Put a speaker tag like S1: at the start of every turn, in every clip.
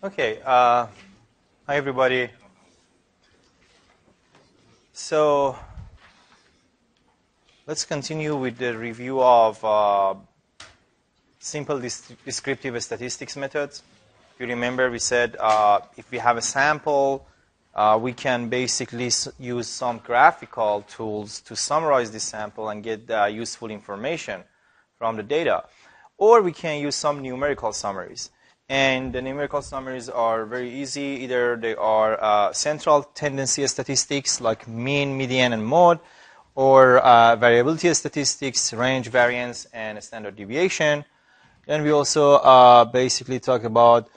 S1: Okay, hi everybody. So let's continue with the review of simple descriptive statistics methods. If you remember, we said if we have a sample, we can basically use some graphical tools to summarize this sample and get useful information from the data. Or we can use some numerical summaries. And the numerical summaries are very easy. Either they are central tendency statistics like mean, median, and mode, or variability statistics, range, variance, and standard deviation. Then we also basically talk about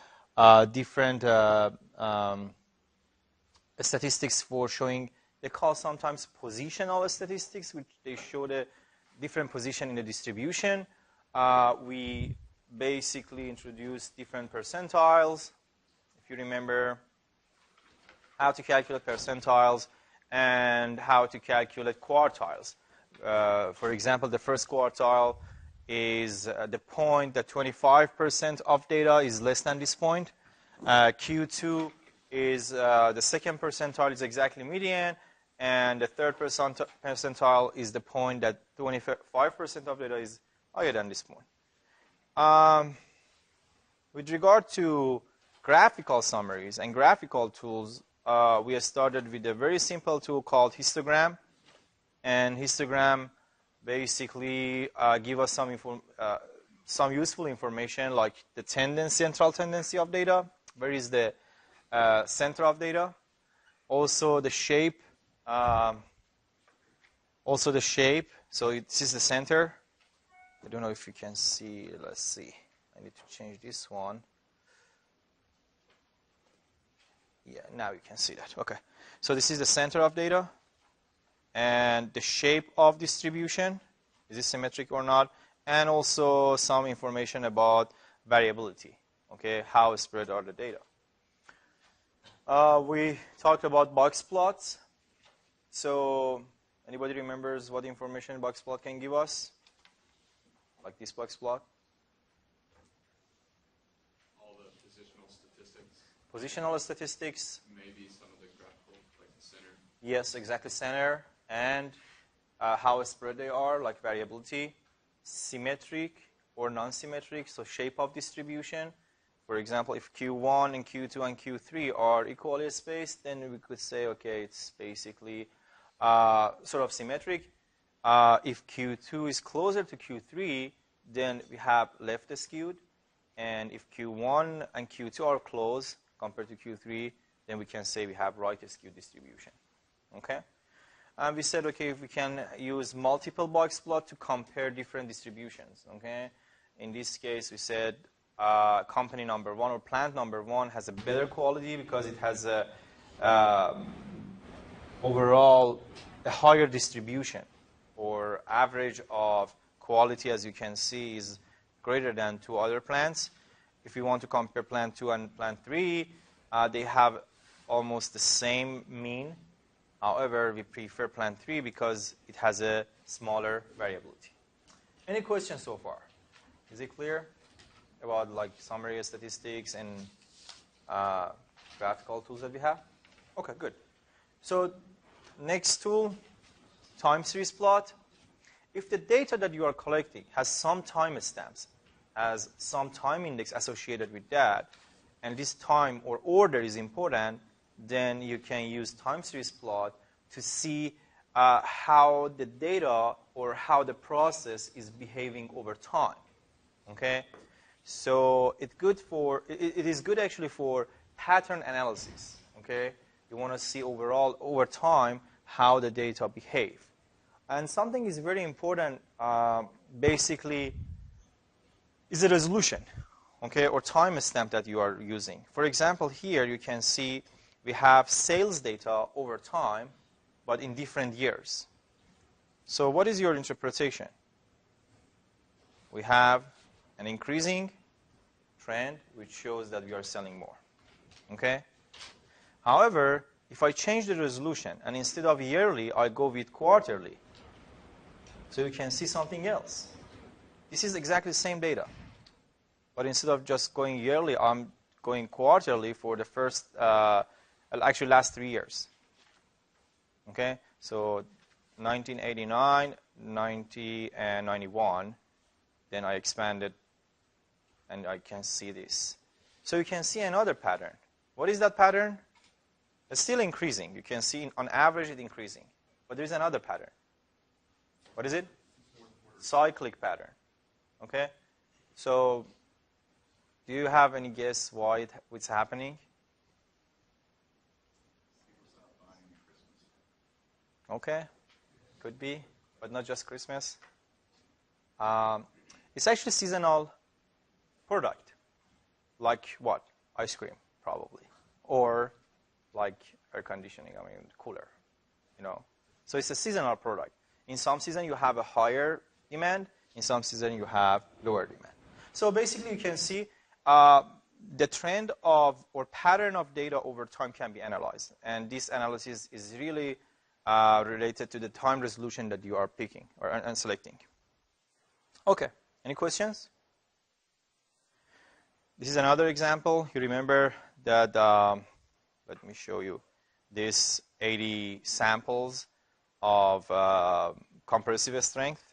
S1: different statistics for showing, they call sometimes positional statistics, which they show the different position in the distribution. We basically introduce different percentiles, if you remember, how to calculate percentiles and how to calculate quartiles. For example, the first quartile is the point that 25% of data is less than this point. Q2 is the second percentile is exactly median, and the third percentile is the point that 25% of data is higher than this point. With regard to graphical summaries and graphical tools, we have started with a very simple tool called histogram. And histogram basically give us some useful information, like the central tendency of data. Where is the center of data? Also the shape. So this is the center. I don't know if you can see. Let's see. I need to change this one. Yeah, now you can see that. Okay. So this is the center of data. And the shape of distribution, is it symmetric or not? And also some information about variability. Okay, how spread are the data? We talked about box plots. So anybody remembers what information box plot can give us? Like this box plot?
S2: All the positional statistics.
S1: Positional statistics.
S2: Maybe some of the graphical, like the center.
S1: Yes, exactly, center. And how spread they are, like variability. Symmetric or non-symmetric, so shape of distribution. For example, if Q1 and Q2 and Q3 are equally spaced, then we could say, okay, it's basically sort of symmetric. If Q2 is closer to Q3, then we have left skewed. And if Q1 and Q2 are close compared to Q3, then we can say we have right skewed distribution. Okay? And we said, okay, if we can use multiple box plot to compare different distributions. Okay? In this case, we said company number one or plant number one has a better quality because it has a overall a higher distribution, or average of quality, as you can see, is greater than two other plants. If you want to compare plant 2 and plant 3, they have almost the same mean. However, we prefer plant 3 because it has a smaller variability. Any questions so far? Is it clear about like summary statistics and graphical tools that we have? Okay, good. So next tool, time series plot. If the data that you are collecting has some time stamps, has some time index associated with that, and this time or order is important, then you can use time series plot to see how the data or how the process is behaving over time. Okay, so it is good actually for pattern analysis. Okay, you want to see overall over time how the data behave. And something is very important, basically, is the resolution, okay, or time stamp that you are using. For example, here you can see we have sales data over time, but in different years. So what is your interpretation? We have an increasing trend, which shows that we are selling more, okay? However, if I change the resolution, and instead of yearly, I go with quarterly, so you can see something else. This is exactly the same data. But instead of just going yearly, I'm going quarterly for the first, actually last 3 years. Okay, so 1989, 90, and 91. Then I expanded, and I can see this. So you can see another pattern. What is that pattern? It's still increasing. You can see on average it's increasing. But there's another pattern. What is it? Cyclic pattern. Okay? So do you have any guess why it's happening? Okay, could be, but not just Christmas. It's actually seasonal product, like what? Ice cream, probably, or like air conditioning. I mean, cooler, you know. So it's a seasonal product. In some season you have a higher demand. In some season you have lower demand. So basically, you can see the trend of or pattern of data over time can be analyzed, and this analysis is really related to the time resolution that you are picking and selecting. Okay, any questions? This is another example. You remember that, let me show you, this 80 samples of compressive strength.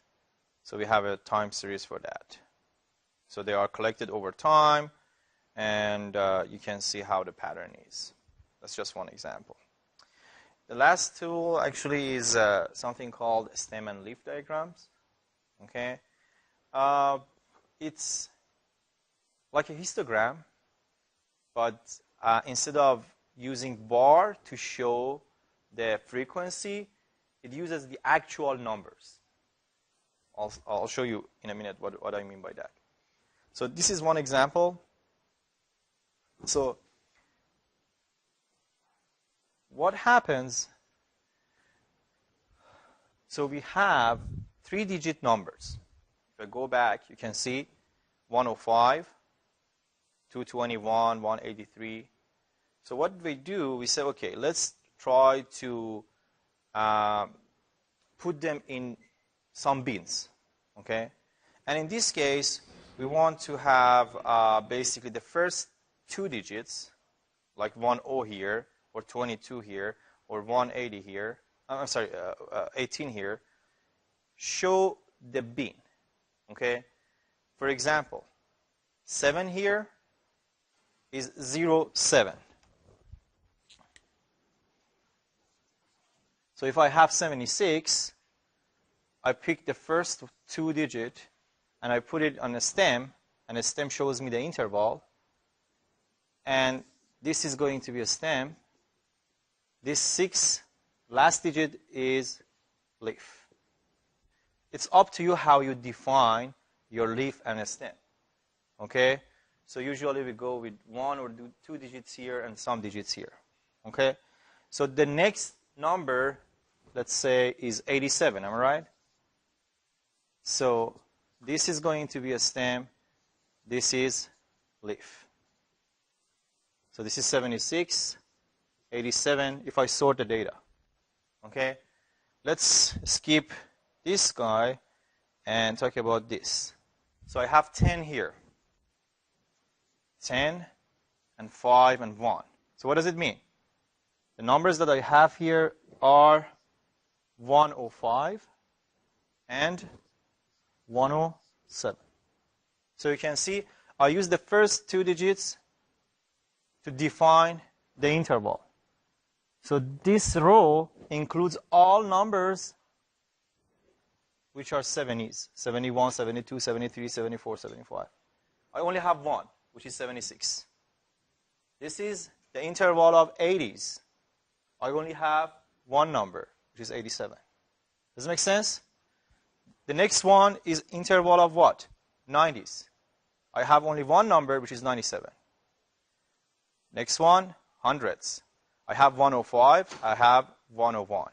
S1: So we have a time series for that. So they are collected over time, and you can see how the pattern is. That's just one example. The last tool actually is something called stem and leaf diagrams. Okay, it's like a histogram, but instead of using bar to show the frequency, it uses the actual numbers. I'll show you in a minute what I mean by that. So this is one example. So what happens? So we have 3-digit numbers. If I go back, you can see 105, 221, 183. So what we do, we say, okay, let's try to put them in some bins, okay? And in this case, we want to have basically the first 2 digits, like 10 here, or 22 here, or 180 here, I'm sorry, 18 here, show the bin, okay? For example, 7 here is 07. So if I have 76, I pick the first 2 digit and I put it on a stem, and a stem shows me the interval. And this is going to be a stem. This 6 last digit is leaf. It's up to you how you define your leaf and a stem. Okay? So usually we go with 1 or 2 digits here and some digits here. Okay? So the next number, let's say, is 87. Am I right? So this is going to be a stem. This is leaf. So this is 76, 87, if I sort the data. Okay? Let's skip this guy and talk about this. So I have 10 here. 10 and 5 and 1. So what does it mean? The numbers that I have here are 105 and 107. So you can see I use the first 2 digits to define the interval. So this row includes all numbers which are 70s, 71, 72, 73, 74, 75. I only have 1, which is 76. This is the interval of 80s. I only have 1 number, which is 87. Does it make sense? The next one is interval of what? 90s. I have only 1 number, which is 97. Next one, hundreds. I have 105. I have 101.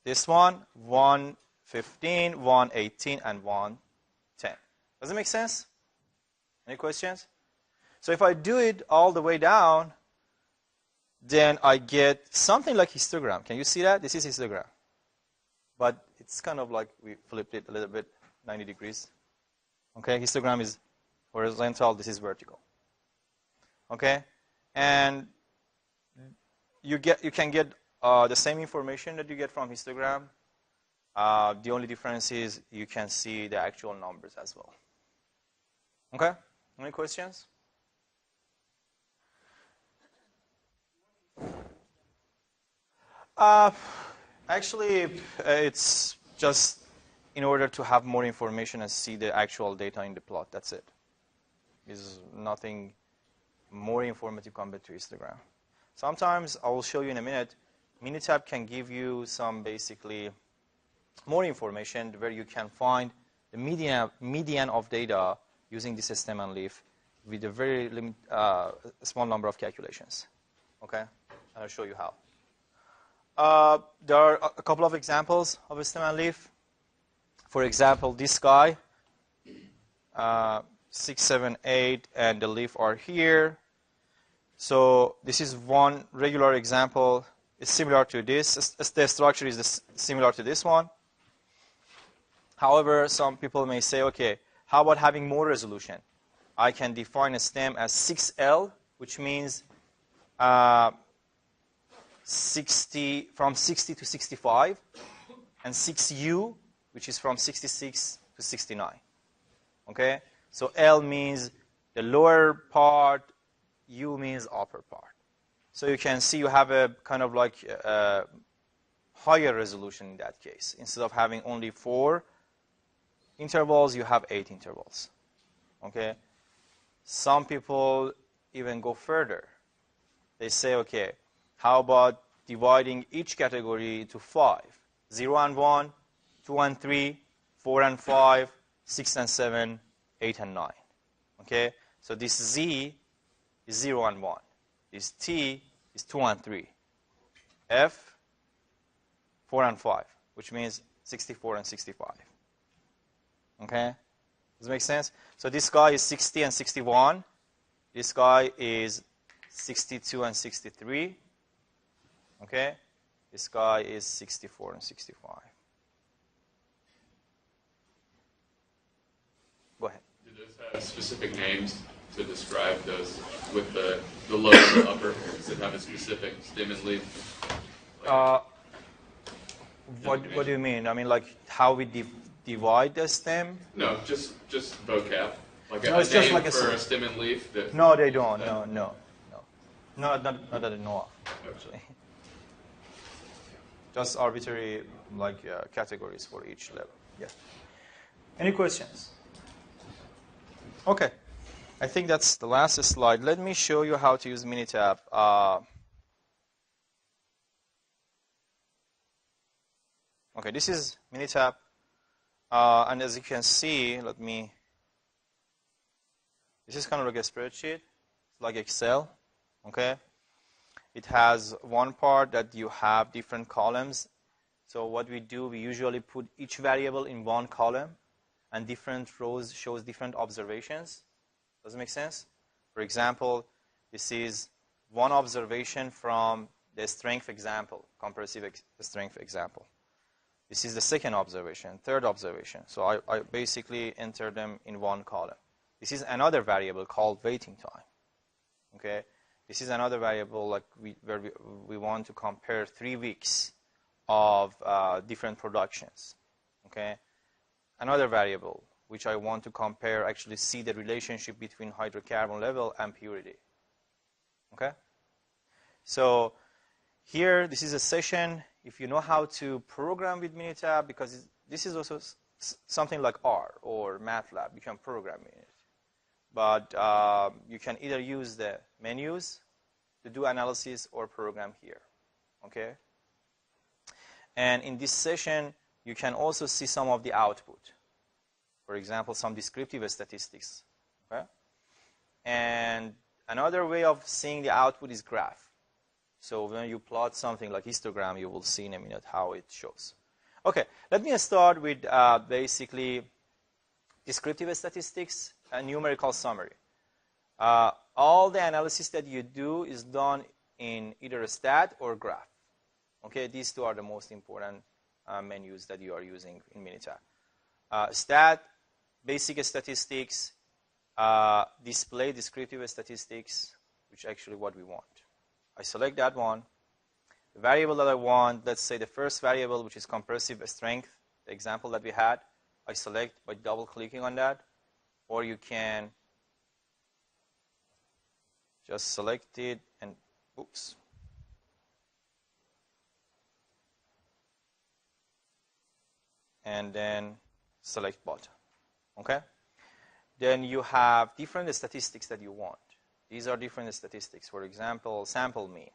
S1: This one, 115, 118, and 110. Does it make sense? Any questions? So if I do it all the way down, then I get something like histogram. Can you see that? This is histogram. But it's kind of like we flipped it a little bit, 90 degrees. Okay, histogram is horizontal. This is vertical. Okay, and you can get the same information that you get from histogram. The only difference is you can see the actual numbers as well. Okay, any questions? Actually, it's just in order to have more information and see the actual data in the plot. That's it. It's nothing more informative compared to histogram. Sometimes, I will show you in a minute, Minitab can give you some basically more information where you can find the median of data using this stem and leaf with a very small number of calculations. Okay, and I'll show you how. There are a couple of examples of a stem and leaf. For example, this guy, 6, 7, 8, and the leaf are here. So this is one regular example. It's similar to this. The structure is similar to this one. However, some people may say, okay, how about having more resolution? I can define a stem as 6L, which means 60 from 60 to 65, and 6U, which is from 66 to 69. Okay? So L means the lower part, U means upper part. So you can see you have a kind of like higher resolution in that case. Instead of having only 4 intervals, you have 8 intervals. Okay? Some people even go further. They say, okay, how about dividing each category into 5? 0 and 1, 2 and 3, 4 and 5, 6 and 7, 8 and 9. Okay? So this Z is 0 and 1. This T is 2 and 3. F, 4 and 5, which means 64 and 65. Okay? Does it make sense? So this guy is 60 and 61. This guy is 62 and 63. Okay? This guy is 64 and 65. Go ahead.
S2: Do those have specific names to describe those with the lower and the upper? Does it have a specific stem and leaf?
S1: What do you mean? I mean, like how we divide the stem?
S2: No, just vocab. Like
S1: No,
S2: a
S1: it's just
S2: name
S1: like a
S2: for a stem and leaf? That,
S1: No, they don't. No. Not that I know of, actually. Just arbitrary categories for each level. Yeah. Any questions? Okay. I think that's the last slide. Let me show you how to use Minitab. Okay, this is Minitab. And as you can see, this is kind of like a spreadsheet. It's like Excel. Okay. It has one part that you have different columns. So what we do, we usually put each variable in one column, and different rows shows different observations. Does it make sense? For example, this is one observation from the strength example, compressive strength example. This is the second observation, third observation. So I basically enter them in one column. This is another variable called waiting time. Okay? This is another variable where we want to compare 3 weeks of different productions. Okay? Another variable which I want to compare, actually see the relationship between hydrocarbon level and purity. Okay? So here, this is a session. If you know how to program with Minitab, because this is also something like R or MATLAB, you can program in it. But you can either use the menus to do analysis or program here. Okay? And in this session, you can also see some of the output. For example, some descriptive statistics. Okay? And another way of seeing the output is graph. So when you plot something like histogram, you will see in a minute how it shows. Okay, let me start with basically descriptive statistics and numerical summary. All the analysis that you do is done in either a stat or graph. Okay, these two are the most important menus that you are using in Minitab. Stat, basic statistics, display descriptive statistics, which is actually what we want. I select that one. The variable that I want, let's say the first variable, which is compressive strength, the example that we had, I select by double-clicking on that. Or you can just select it and, oops. And then select button, okay? Then you have different statistics that you want. These are different statistics. For example, sample mean,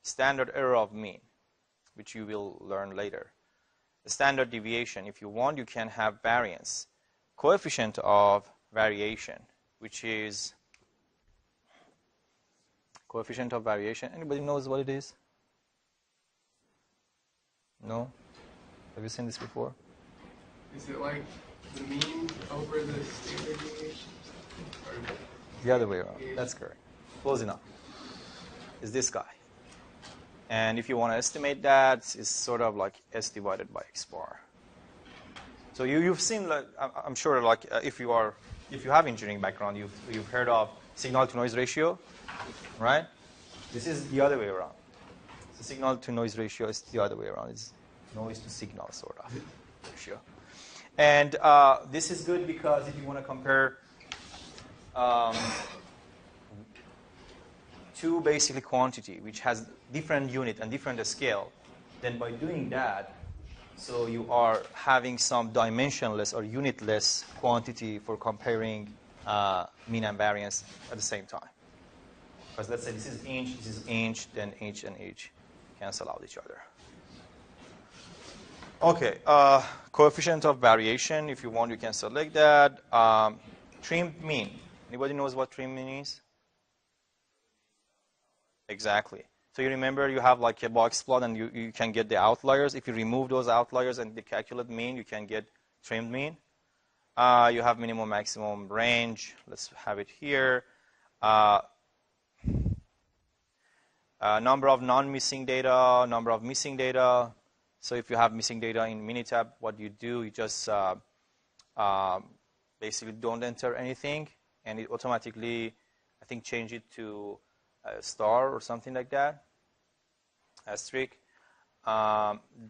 S1: standard error of mean, which you will learn later. The standard deviation, if you want, you can have variance. Coefficient of variation, which is coefficient of variation. Anybody knows what it is? No? Have you seen this before?
S3: Is it like the mean over the standard deviation?
S1: The other way around. That's correct. Close enough. Is this guy. And if you want to estimate that, it's sort of like S divided by X bar. So you've seen, like, I'm sure, like if you have engineering background, you've heard of signal to noise ratio, right? This is the other way around. So signal to noise ratio is the other way around. It's noise to signal sort of ratio. And this is good because if you want to compare two basically quantity which has different unit and different scale, then by doing that, so you are having some dimensionless or unitless quantity for comparing mean and variance at the same time. Because let's say this is inch, then inch and inch cancel out each other. Okay, coefficient of variation, if you want, you can select that. Trimmed mean. Anybody knows what trimmed mean is? Exactly. So you remember you have like a box plot and you can get the outliers. If you remove those outliers and the calculate mean, you can get trimmed mean. You have minimum, maximum range. Let's have it here. Number of non-missing data, number of missing data. So if you have missing data in Minitab, what you do, you just basically don't enter anything, and it automatically, I think, change it to a star or something like that, asterisk.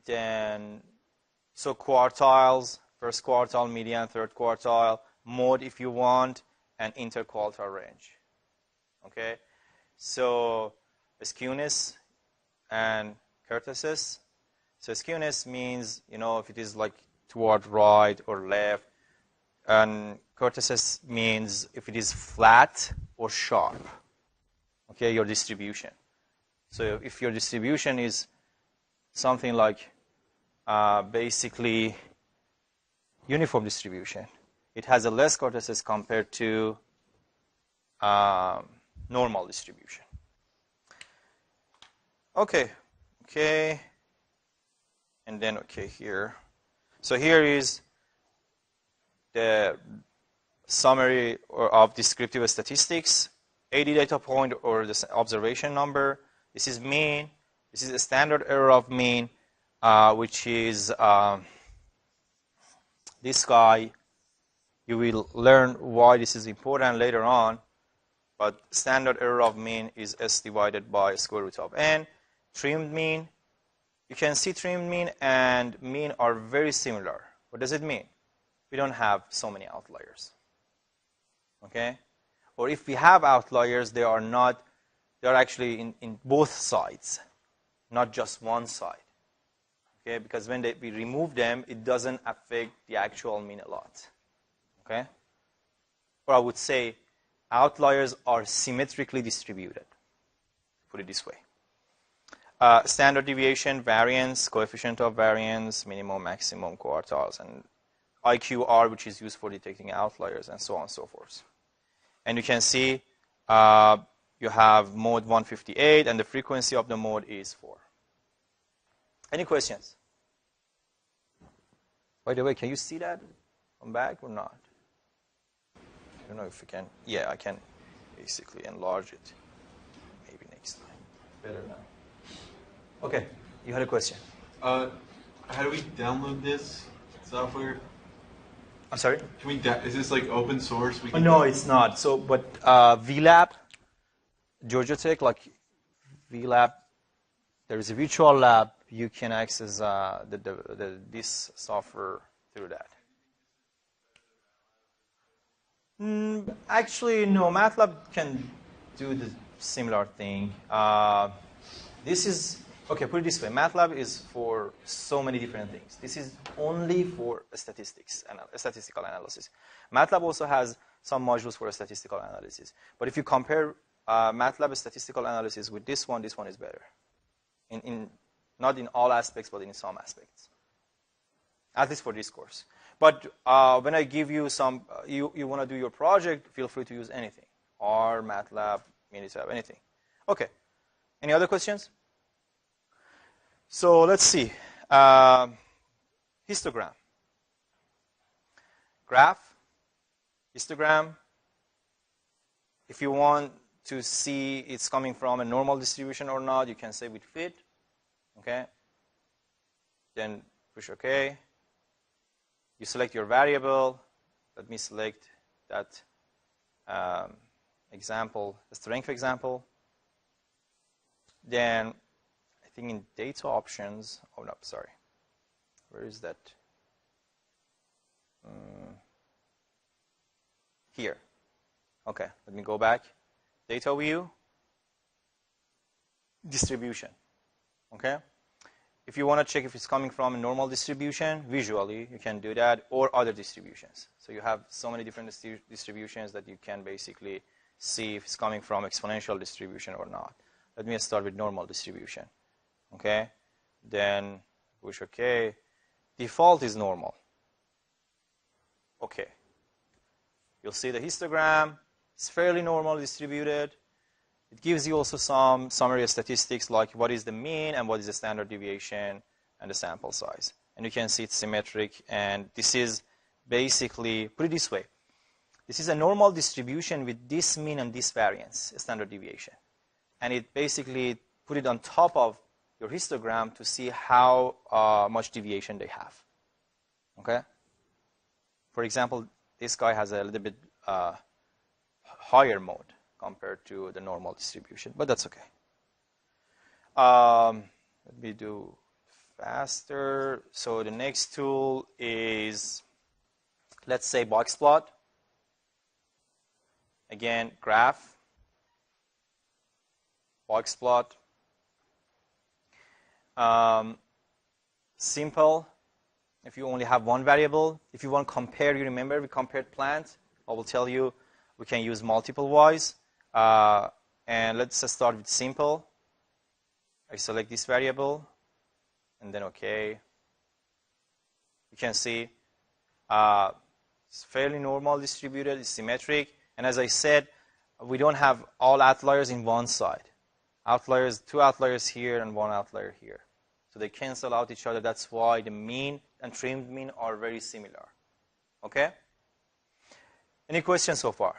S1: Then, so quartiles, first quartile, median, third quartile, mode if you want, and interquartile range. Okay, so skewness and kurtosis. So skewness means, if it is like toward right or left, and kurtosis means if it is flat or sharp. Okay, your distribution. So if your distribution is something like basically uniform distribution, it has a less kurtosis compared to normal distribution. Okay. And then, here. So here is the summary of descriptive statistics. 80 data point or the observation number. This is mean. This is the standard error of mean, which is this guy. You will learn why this is important later on. But standard error of mean is S divided by square root of n. Trimmed mean. You can see trimmed mean and mean are very similar. What does it mean? We don't have so many outliers. Okay? Or if we have outliers, they are actually in both sides, not just one side. Okay? Because when we remove them, it doesn't affect the actual mean a lot. Okay? Or I would say outliers are symmetrically distributed. Put it this way. Standard deviation, variance, coefficient of variance, minimum, maximum, quartiles, and IQR, which is used for detecting outliers, and so on and so forth. And you can see you have mode 158, and the frequency of the mode is 4. Any questions? By the way, can you see that from back or not? I don't know if you can. Yeah, I can basically enlarge it. Maybe next time. Better now. Okay, you had a question.
S4: How do we download this software?
S1: I'm sorry?
S4: Can we? Is this like open source?
S1: No, it's not. So, but VLab, Georgia Tech, like VLab, there is a virtual lab. You can access this software through that. Actually, no. MATLAB can do the similar thing. This is, okay, put it this way. MATLAB is for so many different things. This is only for statistical analysis. MATLAB also has some modules for statistical analysis. But if you compare MATLAB statistical analysis with this one is better. Not in all aspects, but in some aspects. At least for this course. But when I give you some, you want to do your project, feel free to use anything. R, MATLAB, Minitab, anything. Okay. Any other questions? So let's see. Histogram. Graph, histogram. If you want to see it's coming from a normal distribution or not, you can say with fit. Okay. Then push OK. You select your variable. Let me select that example, the strength example. Then I think in data options, oh no, sorry. Where is that? Here. Okay, let me go back. Data view, distribution. Okay. If you want to check if it's coming from a normal distribution, visually, you can do that, or other distributions. So you have so many different distributions that you can basically see if it's coming from exponential distribution or not. Let me start with normal distribution. Okay? Then push OK. Default is normal. Okay. You'll see the histogram. It's fairly normal distributed. It gives you also some summary statistics like what is the mean and what is the standard deviation and the sample size. And you can see it's symmetric. And this is basically, put it this way, this is a normal distribution with this mean and this variance, standard deviation. And it basically put it on top of your histogram to see how much deviation they have. Okay? For example, this guy has a little bit higher mode compared to the normal distribution, but that's okay. Let me do faster. So the next tool is, let's say, box plot. Again, graph, box plot. Simple. If you only have one variable, if you want to compare, you remember we compared plant. I will tell you we can use multiple Y's. And let's just start with simple. I select this variable, and then OK. You can see it's fairly normal distributed, it's symmetric. And as I said, we don't have all outliers in one side. Outliers, two outliers here and one outlier here. So they cancel out each other. That's why the mean and trimmed mean are very similar. Okay? Any questions so far?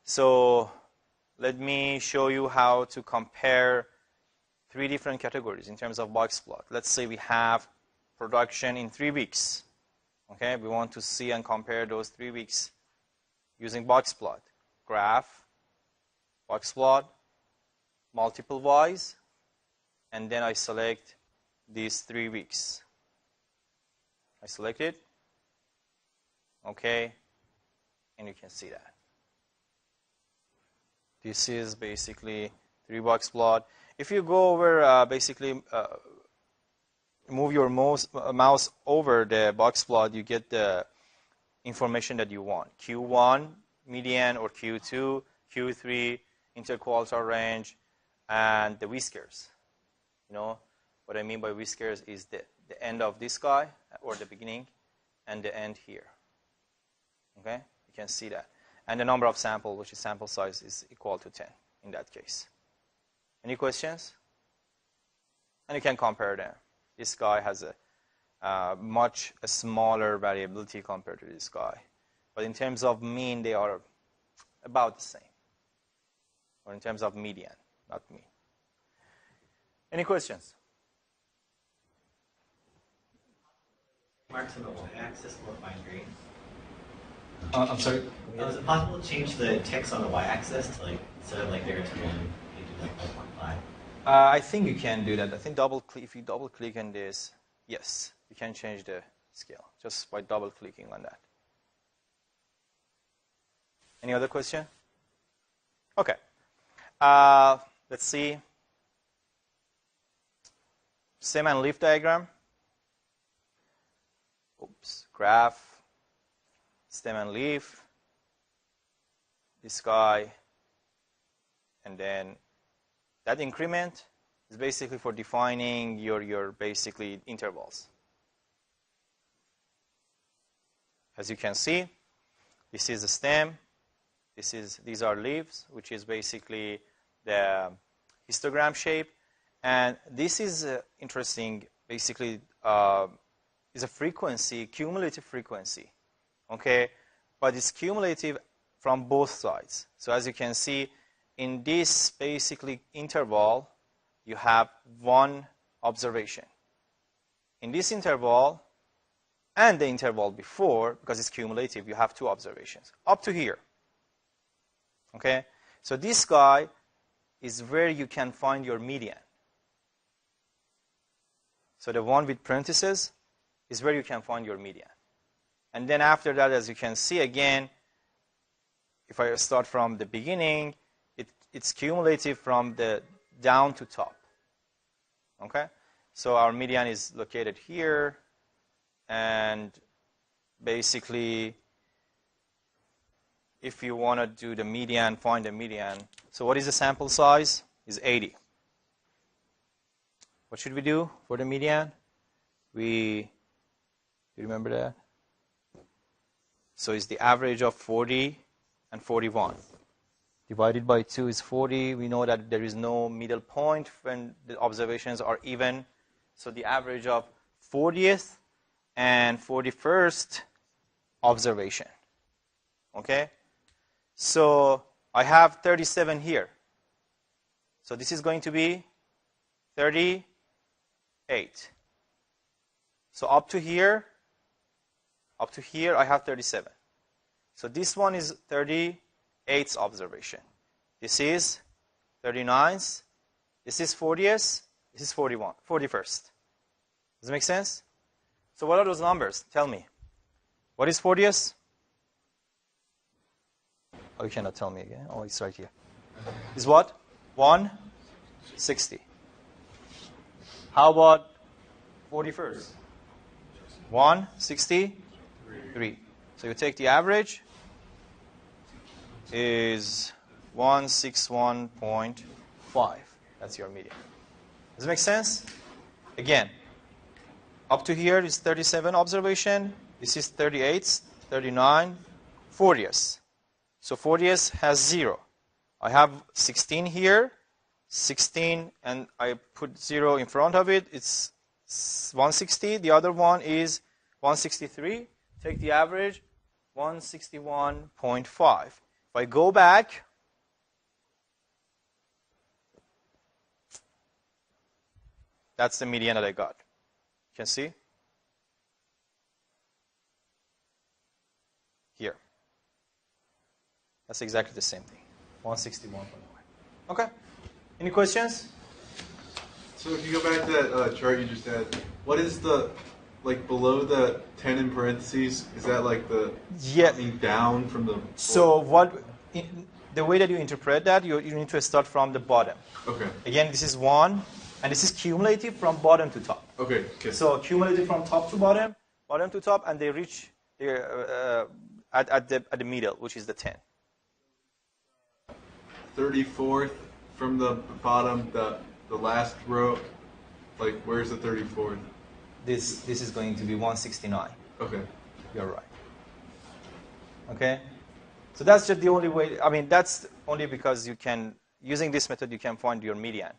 S1: So let me show you how to compare three different categories in terms of box plot. Let's say we have production in 3 weeks. Okay, we want to see and compare those 3 weeks using box plot. Graph, box plot, multiple Y's, and then I select these 3 weeks. I select it. Okay, and you can see that. This is basically 3-box plot. If you go over, basically, move your mouse over the box plot, you get the information that you want. Q1, median, or Q2, Q3, interquartile range, and the whiskers. You know, what I mean by whiskers is the end of this guy, or the beginning, and the end here. Okay? You can see that. And the number of sample, which is sample size, is equal to 10 in that case. Any questions? And you can compare them. This guy has a much smaller variability compared to this guy. But in terms of mean, they are about the same. Or in terms of median, not mean. Any questions?
S5: Marks on the y-axis for fine grain.
S1: I'm sorry?
S5: Is it possible to change the ticks on the y-axis to like instead of like bigger to 1, you do like 1.5?
S1: I think you can do that. I think if you double click on this, yes, you can change the scale just by double clicking on that. Any other question? Okay. Let's see. Stem and leaf diagram. Oops. Graph. Stem and leaf. This guy. And then that increment is basically for defining your basically intervals. As you can see, this is the stem. These are leaves, which is basically the histogram shape. And this is interesting, basically, is a frequency, cumulative frequency. Okay? But it's cumulative from both sides. So as you can see, in this basically interval, you have one observation. In this interval and the interval before, because it's cumulative, you have two observations, up to here. Okay? So this guy is where you can find your median. So the one with parentheses is where you can find your median. And then after that, as you can see again, if I start from the beginning, it's cumulative from the down to top. Okay? So our median is located here. And basically, if you want to do the median, find the median. So what is the sample size? Is 80. What should we do for the median? Do you remember that? So it's the average of 40 and 41. Divided by 2 is 40. We know that there is no middle point when the observations are even. So the average of 40th and 41st observation. Okay? So I have 37 here. So this is going to be 38. So up to here I have 37. So this one is 38th observation. This is 39th. This is 40th. This is 41st. Does it make sense? So what are those numbers? Tell me. What is 40th? Oh, you cannot tell me again. Oh, it's right here. Is what? 160. How about 41st? 163. So you take the average is 161.5. That's your median. Does it make sense? Again, up to here is 37 observation. This is 38, 39, 40th. So 40th has 0. I have 16 here, 16, and I put 0 in front of it. It's 160. The other one is 163. Take the average, 161.5. If I go back, that's the median that I got. You can see? Here. That's exactly the same thing. 161.5. Okay. Any questions?
S4: So if you go back to that chart you just had, what is the, like below the 10 in parentheses, is that like the coming down from the...
S1: So the way that you interpret that, you need to start from the bottom.
S4: Okay.
S1: Again, this is 1, and this is cumulative from bottom to top.
S4: Okay.
S1: So cumulative from top to bottom, bottom to top, and they reach at the middle, which is the 10.
S4: 34th from the bottom, the last row, like where's the 34th?
S1: This is going to be 169.
S4: Okay.
S1: You're right. Okay? So that's just the only way. I mean, that's only because you can, using this method, you can find your median.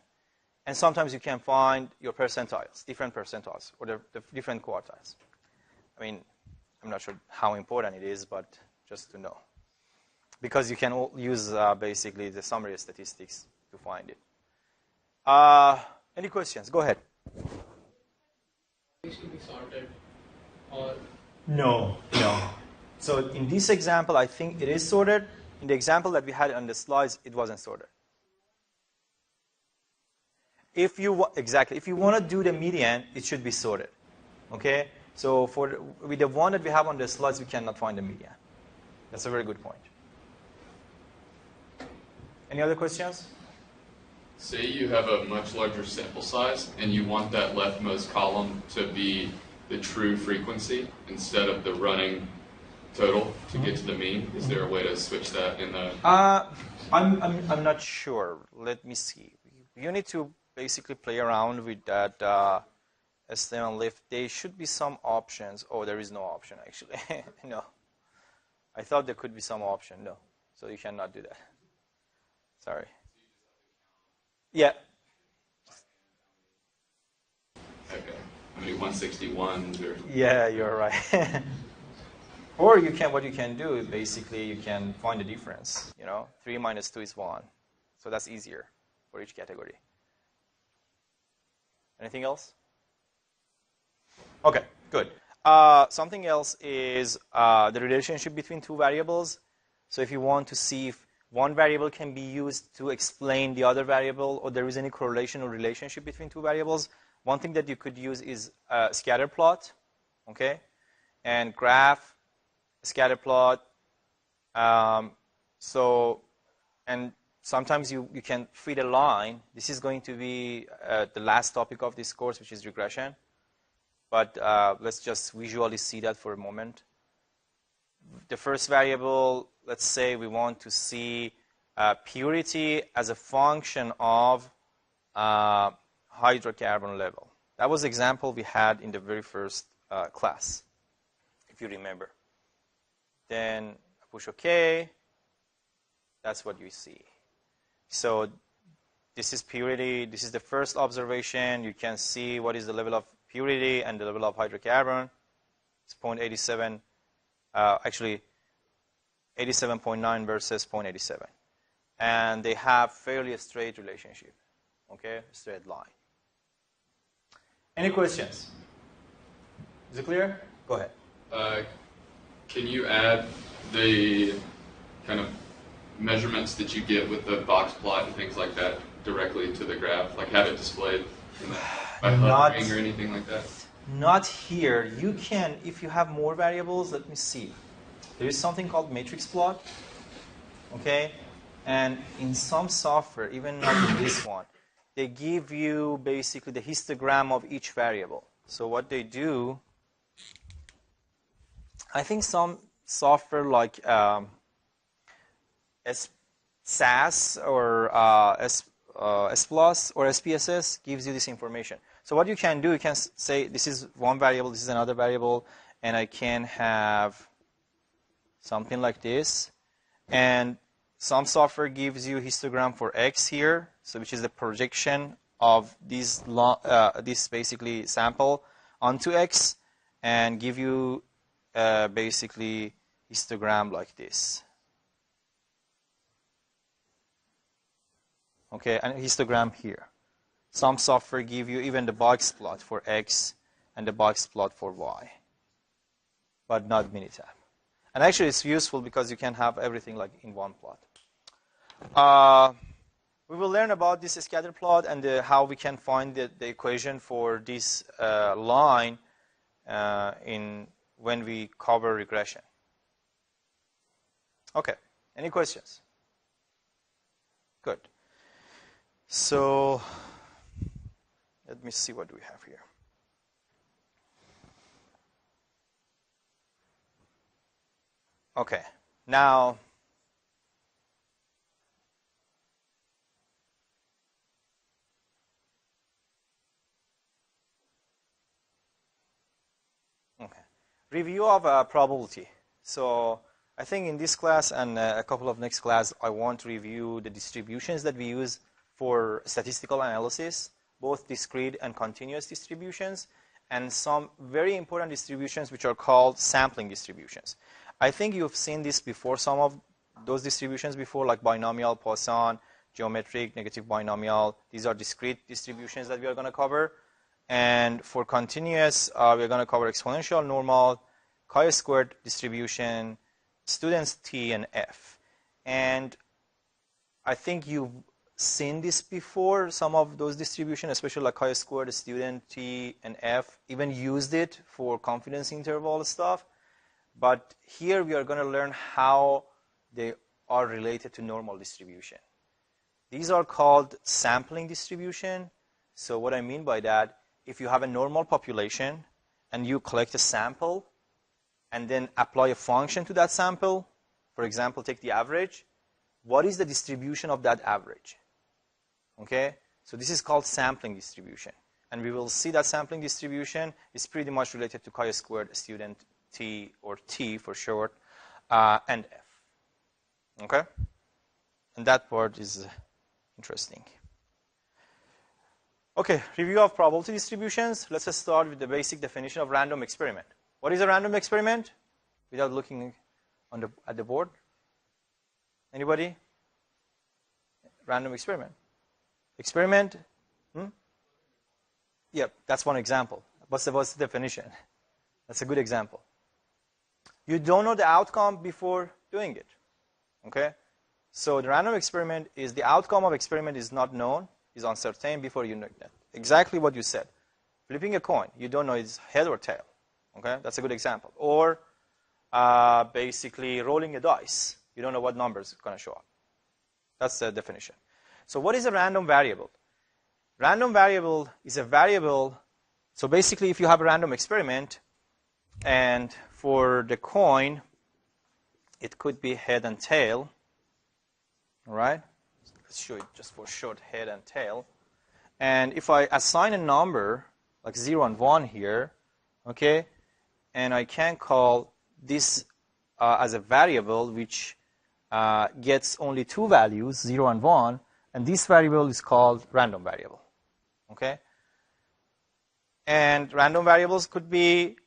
S1: And sometimes you can find your percentiles, different percentiles, or the different quartiles. I mean, I'm not sure how important it is, but just to know. Because you can use basically the summary statistics to find it. Any questions? Go ahead.
S3: These should be sorted, or
S1: No. So in this example, I think it is sorted. In the example that we had on the slides, it wasn't sorted. If you want to do the median, it should be sorted. Okay? So with the one that we have on the slides, we cannot find the median. That's a very good point. Any other questions?
S2: Say you have a much larger sample size and you want that leftmost column to be the true frequency instead of the running total to get to the mean. Is there a way to switch that in the...
S1: I'm not sure. Let me see. You need to basically play around with that stem and lift. There should be some options. Oh, there is no option actually. No. I thought there could be some option. No. So you cannot do that. Sorry. Yeah.
S2: Okay. I mean, 161s or...
S1: Yeah, you're right. Or what you can do is basically you can find the difference. 3 minus 2 is 1. So that's easier for each category. Anything else? Okay, good. Something else is the relationship between two variables. So if you want to see if one variable can be used to explain the other variable, or there is any correlation or relationship between two variables, one thing that you could use is a scatter plot, okay, and graph, scatter plot. And sometimes you can feed a line. This is going to be the last topic of this course, which is regression. But let's just visually see that for a moment. The first variable, let's say we want to see purity as a function of hydrocarbon level. That was the example we had in the very first class, if you remember. Then push OK. That's what you see. So this is purity. This is the first observation. You can see what is the level of purity and the level of hydrocarbon. It's 0.87. Actually, 87.9 versus 0.87. And they have fairly a straight relationship. Okay, straight line. Any questions? Is it clear? Go ahead.
S2: Can you add the kind of measurements that you get with the box plot and things like that directly to the graph? Like have it displayed by hovering or anything like that?
S1: Not here. You can, if you have more variables, let me see. There is something called matrix plot. Okay? And in some software, even not in this one, they give you basically the histogram of each variable. So what they do, I think some software like SAS or S Plus or SPSS gives you this information. So what you can do, you can say this is one variable, this is another variable, and I can have something like this. And some software gives you histogram for X here, so which is the projection of this basically sample onto X, and give you basically histogram like this. Okay, and histogram here. Some software give you even the box plot for X and the box plot for Y, but not Minitab. And actually, it's useful because you can have everything like in one plot. We will learn about this scatter plot and how we can find the equation for this line when we cover regression. Okay, any questions? Good. So let me see what we have here. Okay, now review of probability. So I think in this class and a couple of next class, I want to review the distributions that we use for statistical analysis, both discrete and continuous distributions, and some very important distributions which are called sampling distributions. I think you've seen this before, some of those distributions before, like binomial, Poisson, geometric, negative binomial. These are discrete distributions that we are going to cover. And for continuous, we're going to cover exponential, normal, chi-squared distribution, students T and F. And I think you've seen this before, some of those distributions, especially like chi-squared, student T and F, even used it for confidence interval stuff. But here we are going to learn how they are related to normal distribution. These are called sampling distribution. So what I mean by that, if you have a normal population and you collect a sample and then apply a function to that sample, for example, take the average, what is the distribution of that average? Okay, so this is called sampling distribution. And we will see that sampling distribution is pretty much related to chi-squared student T, or T for short, and F. Okay? And that part is interesting. Okay, review of probability distributions. Let's just start with the basic definition of random experiment. What is a random experiment? Without looking at the board. Anybody? Random experiment. Experiment? Yep, that's one example. What's the definition? That's a good example. You don't know the outcome before doing it. Okay? So the random experiment is the outcome of experiment is not known, is uncertain before you know it. Exactly what you said. Flipping a coin, you don't know it's head or tail. Okay? That's a good example. Or basically rolling a dice. You don't know what number is going to show up. That's the definition. So what is a random variable? Random variable is a variable. So basically, if you have a random experiment, and for the coin, it could be head and tail. All right? Let's show it just for short, head and tail. And if I assign a number, like 0 and 1 here, okay, and I can call this as a variable which gets only two values, 0 and 1, and this variable is called random variable. Okay? And random variables could be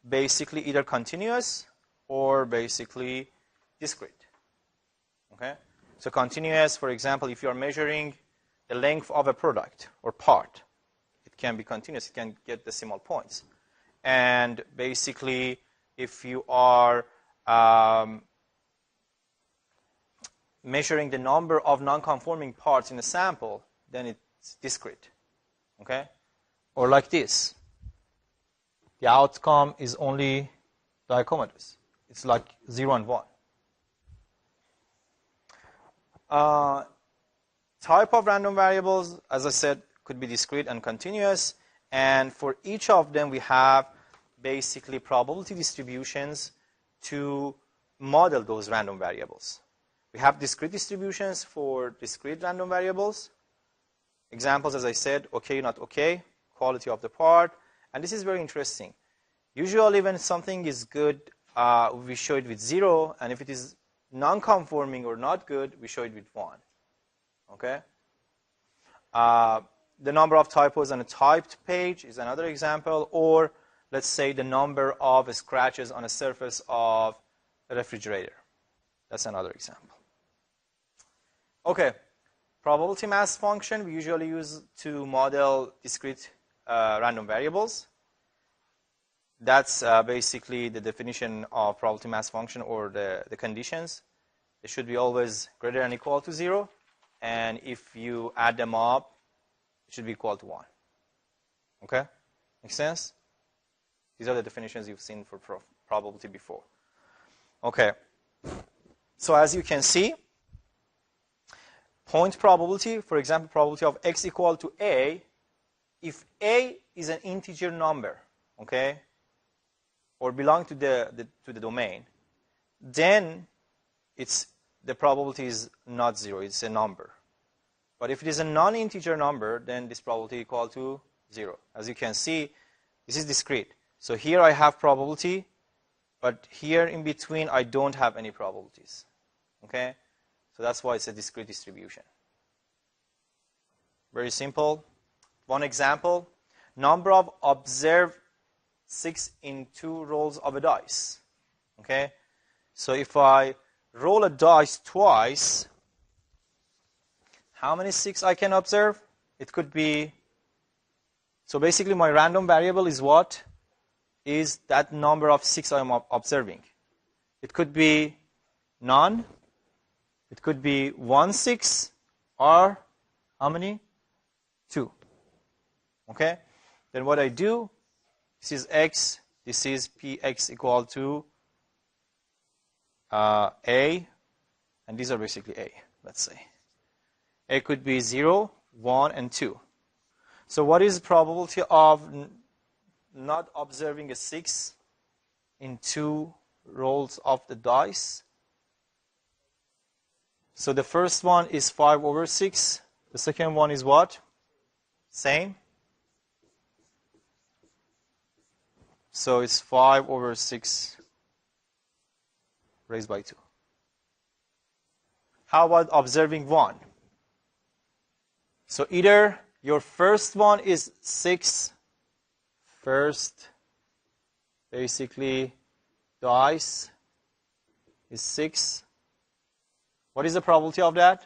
S1: basically either continuous or basically discrete. Okay? So continuous, for example, if you are measuring the length of a product or part, it can be continuous. It can get decimal points. And basically, if you are measuring the number of non-conforming parts in a sample, then it's discrete. Okay? Or like this. The outcome is only dichotomous. It's like 0 and 1. Type of random variables, as I said, could be discrete and continuous. And for each of them, we have basically probability distributions to model those random variables. We have discrete distributions for discrete random variables. Examples, as I said, okay, not okay, quality of the part. And this is very interesting. Usually when something is good, we show it with 0. And if it is non-conforming or not good, we show it with 1. Okay? The number of typos on a typed page is another example. Or let's say the number of scratches on a surface of a refrigerator. That's another example. Okay. Probability mass function we usually use to model discrete random variables. That's basically the definition of probability mass function, or the conditions. It should be always greater than or equal to 0. And if you add them up, it should be equal to 1. Okay? Make sense? These are the definitions you've seen for probability before. Okay. So as you can see, point probability, for example, probability of x equal to a, if a is an integer number, okay, or belong to the domain, then the probability is not 0, it's a number. But if it is a non-integer number, then this probability is equal to 0. As you can see, this is discrete. So here I have probability, but here in between I don't have any probabilities. Okay? So that's why it's a discrete distribution. Very simple. One example, number of observed 6 in 2 rolls of a dice. Okay? So if I roll a dice twice, how many 6 I can observe? It could be, so basically my random variable is what? is that number of 6 I'm observing. It could be none. It could be 1, 6, or how many? 2. Okay? Then what I do, this is x, this is px equal to a, and these are basically a, let's say. A could be 0, 1, and 2. So what is the probability of not observing a 6 in 2 rolls of the dice? So the first one is 5 over 6. The second one is what? Same. So it's 5 over 6 raised by 2. How about observing 1? So either your first one is 6, first basically dice is 6. What is the probability of that?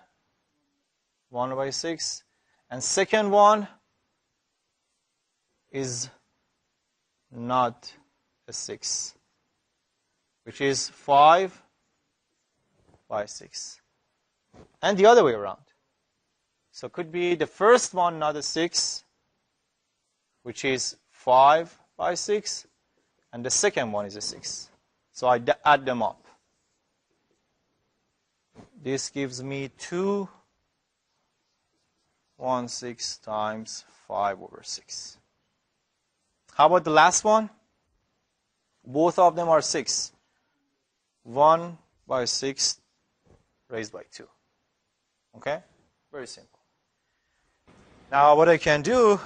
S1: 1 by 6. And second one is not a 6, which is 5 by 6. And the other way around. So it could be the first one not a 6, which is 5 by 6, and the second one is a 6. So I add them up. This gives me 2, 1, 6 times 5 over 6. How about the last one? Both of them are 6. 1 by 6 raised by 2. Okay? Very simple. Now what I can do,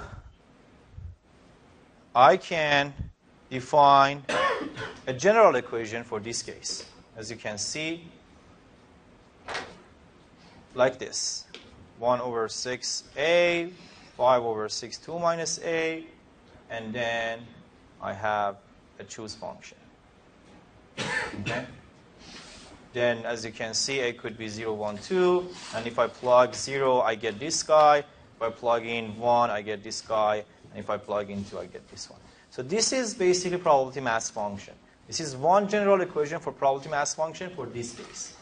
S1: I can define a general equation for this case. As you can see, like this. 1 over 6a, 5 over 6, 2 minus a, and then I have a choose function. Okay? Then, as you can see, a could be 0, 1, 2, and if I plug 0, I get this guy. If I plug in 1, I get this guy, and if I plug in 2, I get this one. So this is basically probability mass function. This is one general equation for probability mass function for this case.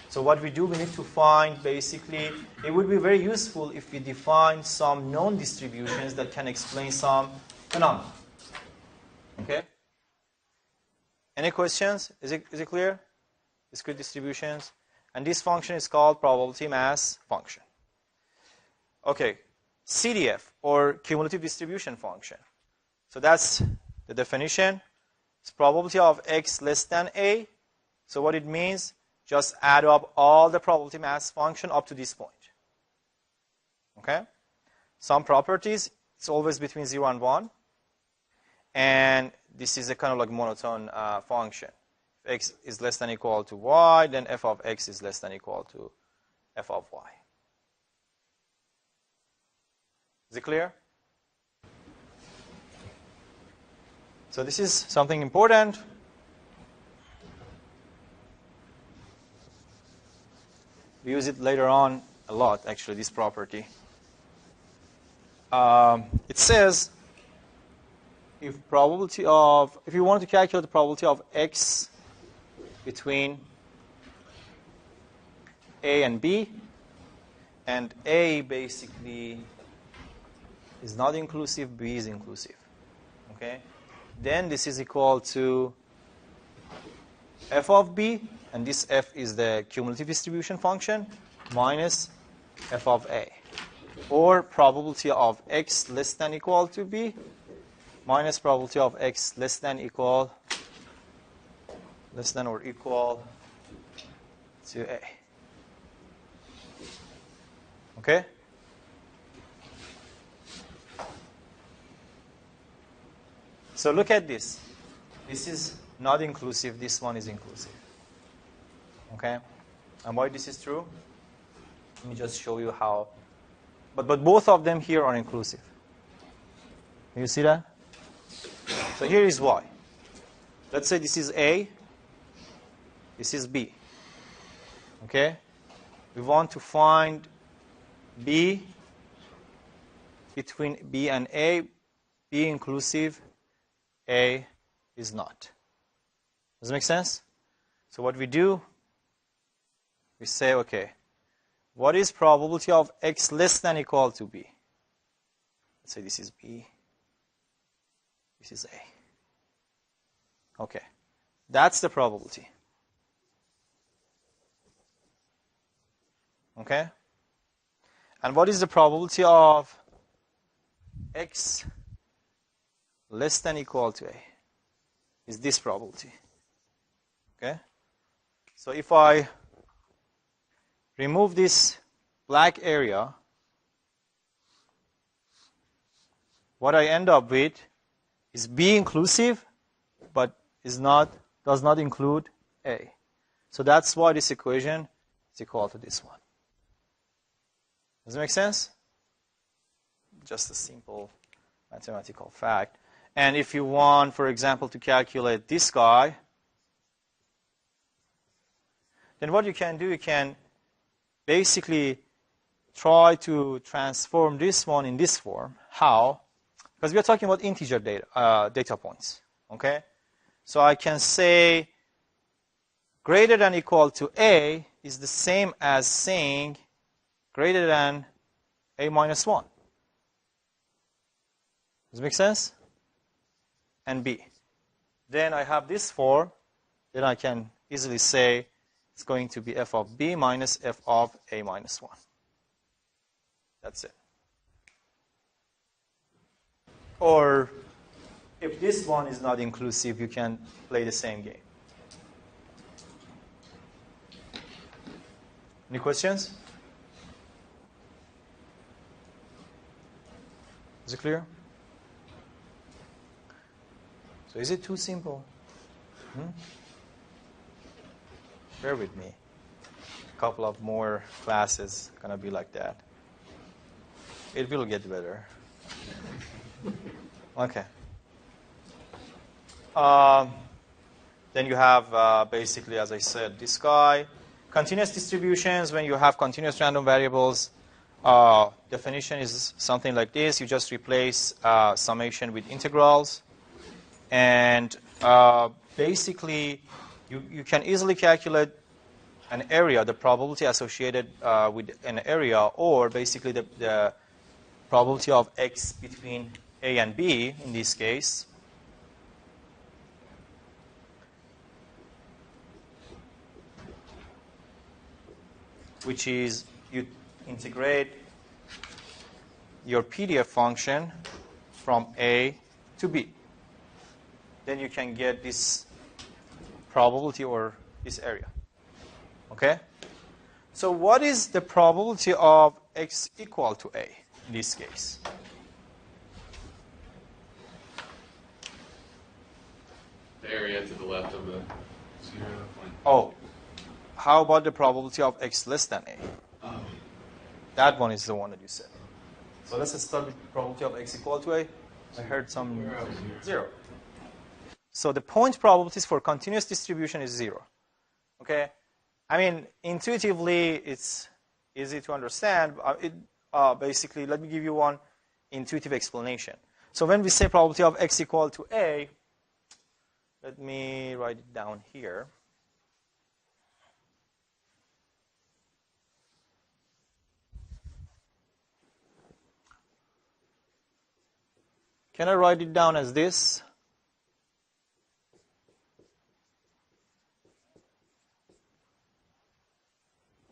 S1: So what we do, we need to find basically, it would be very useful if we define some known distributions that can explain some phenomena. Okay? Any questions? Is it clear? Discrete distributions. And this function is called probability mass function. Okay, CDF, or cumulative distribution function. So that's the definition. It's probability of x less than a. So what it means, just add up all the probability mass function up to this point. Okay? Some properties, it's always between 0 and 1. And this is a kind of like monotone function. If x is less than or equal to y, then f of x is less than or equal to f of y. Is it clear? So this is something important. We use it later on a lot, actually, this property. It says if you want to calculate the probability of x between a and b, and a basically is not inclusive, b is inclusive. Okay? Then this is equal to f of b, and this f is the cumulative distribution function, minus f of a. Or probability of x less than or equal to b, minus probability of x less than or equal to a. Okay? So look at this. This is not inclusive. This one is inclusive. Okay? And why this is true? Let me just show you how. But both of them here are inclusive. Can you see that? So here is why. Let's say this is A. This is B. Okay? We want to find B between B and A, B inclusive, A is not. Does it make sense? So what we do, we say, okay, what is probability of X less than or equal to B? Let's say this is B. This is A. Okay. That's the probability. Okay? And what is the probability of X less than or equal to A? Is this probability. Okay? So if I remove this black area, what I end up with is B inclusive, but does not include A. So that's why this equation is equal to this one. Does it make sense? Just a simple mathematical fact. And if you want, for example, to calculate this guy, then what you can do, you can basically try to transform this one in this form. How? Because we are talking about integer data points. Okay? So I can say greater than or equal to A is the same as saying greater than A minus 1. Does it make sense? And B. Then I have this form. Then I can easily say it's going to be f of B minus f of A minus 1. That's it. Or if this one is not inclusive, you can play the same game. Any questions? Is it clear? So is it too simple? Bear with me. A couple of more classes gonna be like that. It will get better. Okay. Then you have basically, as I said, this guy. Continuous distributions, when you have continuous random variables, definition is something like this. You just replace summation with integrals. And basically, you can easily calculate an area, the probability associated with an area, or basically the probability of X between A and B, in this case. Which is you integrate your PDF function from A to B. Then you can get this probability or this area. Okay? So what is the probability of X equal to A in this case?
S2: The area to the left of the 0 point.
S1: Oh, how about the probability of X less than A?
S2: Oh.
S1: That one is the one that you said. So let's start with the probability of X equal to A. I heard some 0. So the point probabilities for continuous distribution is 0. Okay? I mean, intuitively, it's easy to understand. Basically, let me give you one intuitive explanation. So when we say probability of X equal to A, let me write it down here. Can I write it down as this?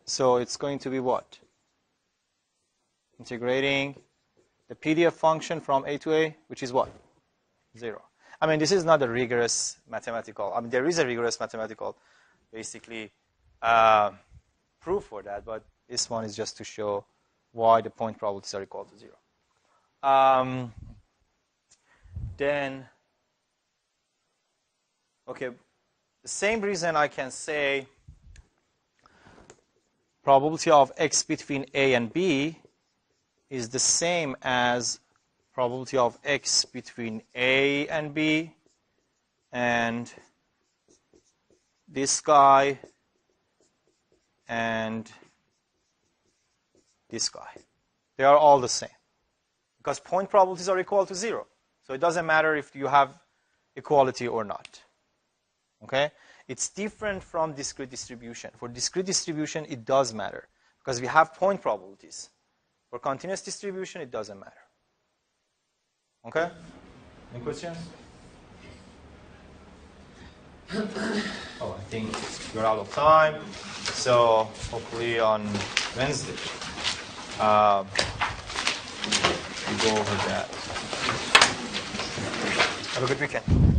S1: So it's going to be what? Integrating the PDF function from A to A, which is what? 0. I mean, this is not a rigorous mathematical. I mean, there is a rigorous mathematical, basically, proof for that. But this one is just to show why the point probabilities are equal to 0. Then, okay, the same reason I can say probability of X between A and B is the same as probability of X between A and B and this guy and this guy. They are all the same because point probabilities are equal to 0. So it doesn't matter if you have equality or not. Okay? It's different from discrete distribution. For discrete distribution, it does matter because we have point probabilities. For continuous distribution, it doesn't matter. Okay? Any questions? Oh, I think we're out of time. So hopefully on Wednesday, we go over that. Have a good weekend.